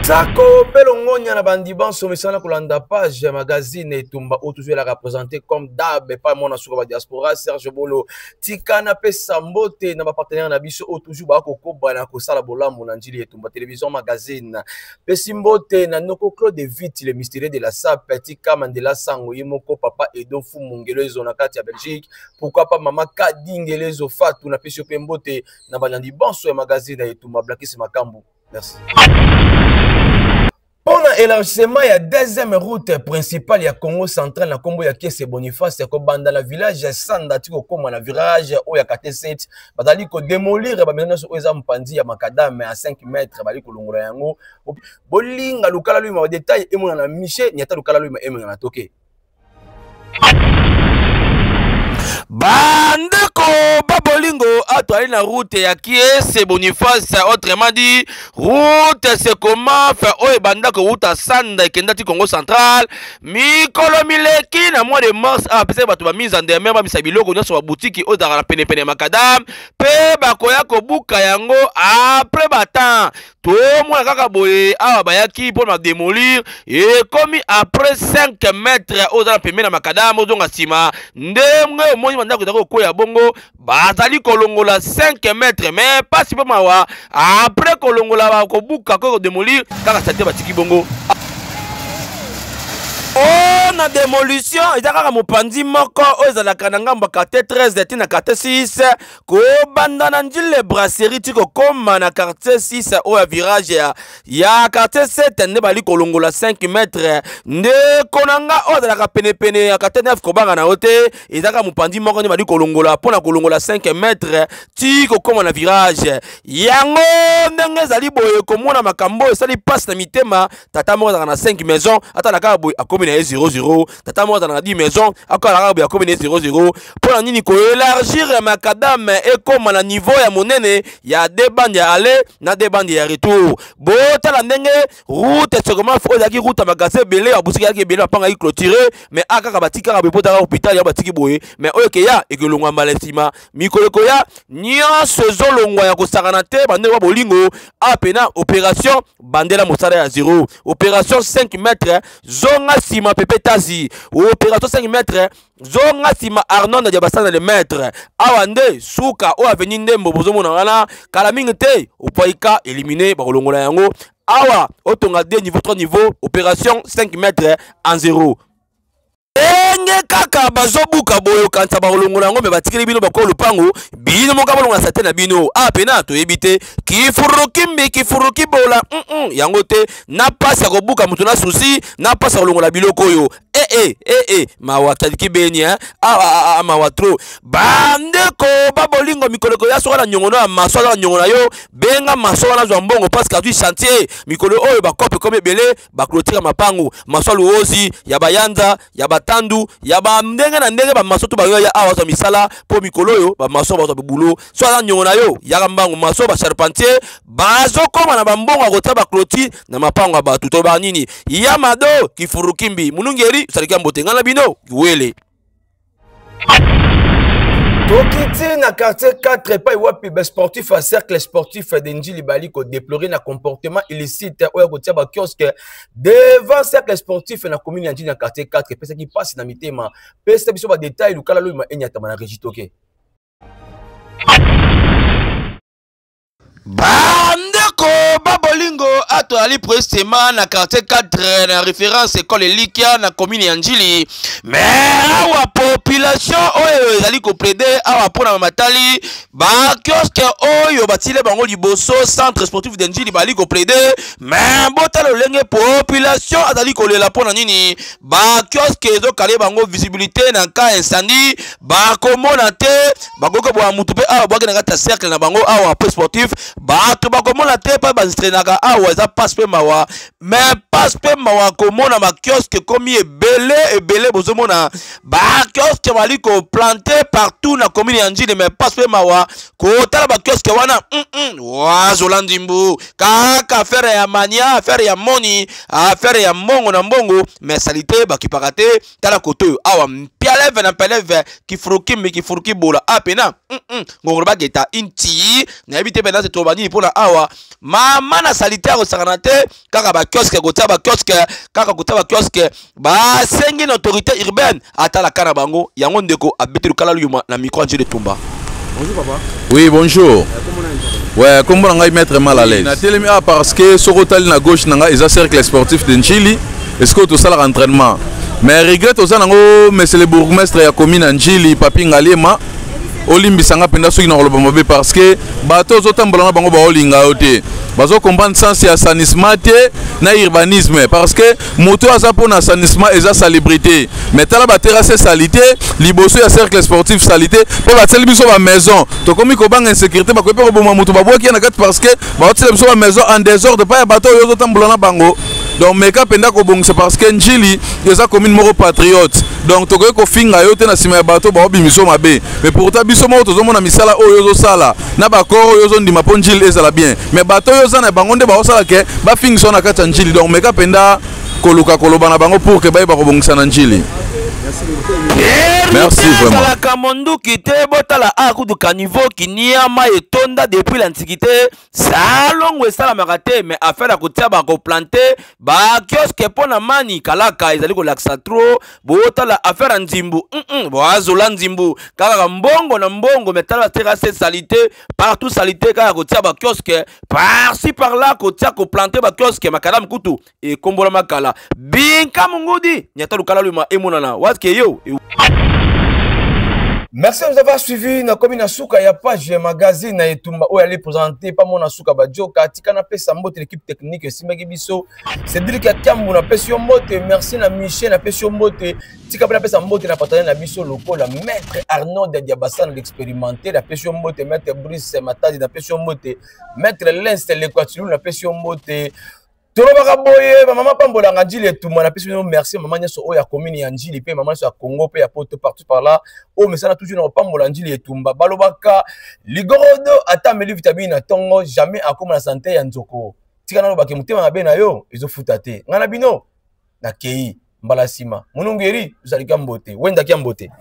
Sako Pelongonia na bandiban somesana kolanda page magazine etumba o toujours la représenter comme d'hab pas mon sur la diaspora Serge Bolo Tikana pe Sambote na ba partenaire na biso o toujours ba ko bana ko sala bolambo na njili etumba télévision magazine pe Simbote na noko Claude Vite le mystérieux de la SAP Tika Mandela Sango yimoko papa Edo Fumungelezo na kati ya Belgique pourquoi pas maman Kadingelezo Fatou na pesio pembote na bandiban so magazine etumba Blakisi Makambu. Merci. Pour l'élargissement, il y a deuxième route principale, il y a Congo central, il y a Combo, il y a Kiese Boniface, il y a dans le village, Sandati, comme dans le village, où il y a KT7, il y a démolir, il y a Makadam à 5 mètres, il y a Kolongola Yango, Boling, à Lukala lui, il détail, et moi, Miché, il y a Lukala lui, et moi, Toké. Bandeko Babolingo atoali na route ya Kiese Boniface, autrement dit route c'est comment faire oye bandako route à Sanda ekendati Congo central mikolo mileki na mois de mars apesa bato ba mise en demeure ba misabilo ko nyoso ba boutique o dara pene pene makadam pe bakoya ko buka yango après batan to moi kaka boye awa bayaki pour ma démolir et comme après 5 mètres o dara pene na makadam o zonga sima ndemwe moni bandako tako ko ya bongo bazali kolongola 5 mètres mais pas si pas mawa après kolongola ba ko buka ko démolir kaka sate batiki bongo oh na démolition ezaka mopandi moko ozalaka na ngamba quartier 13 tina quartier 6 ko banda na njile brasserie tiko koma na quartier 6 o ya virage ya quartier 7 nde bali kolongola 5 mètres nde konanga ozalaka pene pene ya quartier 9 ko banga na hote ezaka mopandi moko nde bali kolongola pona kolongola 5 mètres tiko koma na virage yango ndenge zali boye komona makambo esali passe na mitema tata moko na 5 maisons ata na ka boye akomi na 00 tata moko na 10 maisons akala ka boye akomi na 00 pona nini ko élargir makadam et comme na niveau ya monene ya deux bandes ya aller na deux bandes ya retour bota la ndenge route segment fo zaki route magasin belé ya busiki yaki belé panga yi clôturer mais akaka batika ka bota ka hôpital ya batiki boye mais oyo ke ya ekelongwa malesima mikolo ko ya nyonso zolongwa ya kosakana te bande wa bolingo apena opération bandela mosala ya 0 opération 5 mètres zonga sima pepe tazi opération 5 mètres zonga sima Arnon na diabasana le maître awande suka o avenue ndembo bozomo na wana kala mingi te opaika éliminer bakolongola yango awa otonga 2 niveau 3 niveau opération 5 mètres en 0 enge kaka bazobuka boyo kansa bakolongola yango me batikeli bino bakolo lupango bino mokabolonga sate na bino apena toyebite kifuruki bola yango te na pasi ya kobuka mutu na susi na pasi ya kolongola biloko oyo mawa tadiki beni mawa tro bandeko babolingo mikoleko ya soka na nyongono ya maso na nyongono yo benga maso na zwa mbongo parce que tu chantier mikolo oyo bakope comme ebele baklotira mapangu maso luozi ya bayanza ya batandu ya ba ndenge na ndenge ba maso to bayo ya awa za misala po mikolo yo ba maso ba bulo so na nyongono yo ya mbangu maso ba charpentier bazo koma na bambongo akota bakloti na mapangu ya batu to ba nini ya mado kifurukimbi munungeri salika mbotenga na bino wele Tokiti na quartier 4 pas wapi be sportif à cercle sportif de Njili Bali ko déplorer na comportement illicite oya ko tia ba kiosque devant cercle sportif na commune ya Njili na quartier 4 pesa qui passe na mitema pesa biso ba détail lukala lo ma enyata na regitoke bandeko babolingo ato ali précisément na quartier 4 na référence école Likia na commune ya Njili mais awa population oyo ezali ko plaider awa pona matali ba kiosque oyo batile bango liboso centre sportif de Njili bali ko plaider mais botalo lenge population azali ko lela pona nini ba kiosque ezo kale bango visibilité na ka incendie ba komona te bagoko bo mutu pe awa bwake na kata cercle na bango awa sportif bato bakomona te pa bazitrenaka awa eza passe pe mawa mais passe pe mawa komona ba kiosque komi ebele bozomona ba kiosque bali ko planter partout na commune ya Njili mais passe pe mawa ko tala ba kiosque wana wa zolandimbu kaka affaire ya mania affaire ya moni affaire ya mbongo na mbongo mais salité bakipaka te tala koto awa mpialeve na peleve kifuruki bola apena ngongolo bageta inti na ebite pena se tobani pour la awa mama na salite ko sakanate kaka ba kioske ko ba kioske kaka ko ba kioske ba sengi na autorité urbaine atala kana bango yango ndeko abitu kala luyuma na micro de Tumba. Bonjour papa. Oui, bonjour. Ouais, comment on va mettre mal à l'aise. Parce que sur le na gauche nanga ils ont cercle sportif de Njili. Est-ce que tout ça l'entraînement? Mais regrette aux anango monsieur le bourgmestre ya commune Njili Papi Ngalema olimbisanga penda soki na koloba mabe parce que bato ozotambola na bango ba olinga ote. Bazo comprendre sens ya assainissement na urbanisme parce que moto aza pour assainissement et sa salubrité. Mais tala ba terrasse salité, liboso ya cercle sportif salité pour ba tseli biso ba maison. To komi ko banga insécurité ba ko pe ko boma moto ba boki na kat parce que ba tseli biso ba maison en désordre pas ya bato yo zotambola na bango. Donc meka penda ko bong c'est parce que Njili eza commune moko patriote. Donc to ko finga yo te na sima ya bato ba obimiso mabe. Mais pourtant biso mo to zomona misala oyo zo sala na ba ko yo zo ndima po Njili ezala bien. Mais bato yo za na bango nde ba osala ke ba finga na kata Njili. Donc meka penda koluka koloba na bango pour que ba ko bongisa na Njili. Merci vraiment. La Kamondu qui te botala a coup de caniveau qui niama et tonda depuis l'antiquité. Salon ou ça la marate mais affaire à côté ba ko planter ba kiosque pona mani kalaka ezali ko laksa trop botala affaire en Nzimbu. Boazola Nzimbu kaka mbongo na mbongo metala terrasse salité partout salité kaka côté ba kiosque par-ci par là côté ko planter ba kiosque makala mkutu et kombola makala binka mungudi nyata lukala luma emonana yo. Merci de nous avoir suivis. Na commune Souka ya page magazine na Etumba où elle est présentée par mon Souka Badjoka tikana pesa mbote l'équipe technique Simaki Biso Cédric Akambu na pesa mbote merci na Michel na pesa mbote tika na pesa mbote na partenaire na Biso loko la maître Arnaud de Diabasan l'expérimenté na pesa mbote maître Brice Matadi na pesa mbote maître Lens l'Équateur na pesa mbote Tolobaka boye maman pambola Njili Etumba na pesa merci maman nyeso oya commune ya Njili pe maman so Congo pe ya poto partout par là o mesana toujours na pambola Njili Etumba balobaka ligorodo atameli vitamine na tongo jamais akoma na santé ya nzoko tika na lobaka mutema mabe na yo ezofuta te ngana bino na kei mbala sima munungeri uzalika mbote wenda kia mbote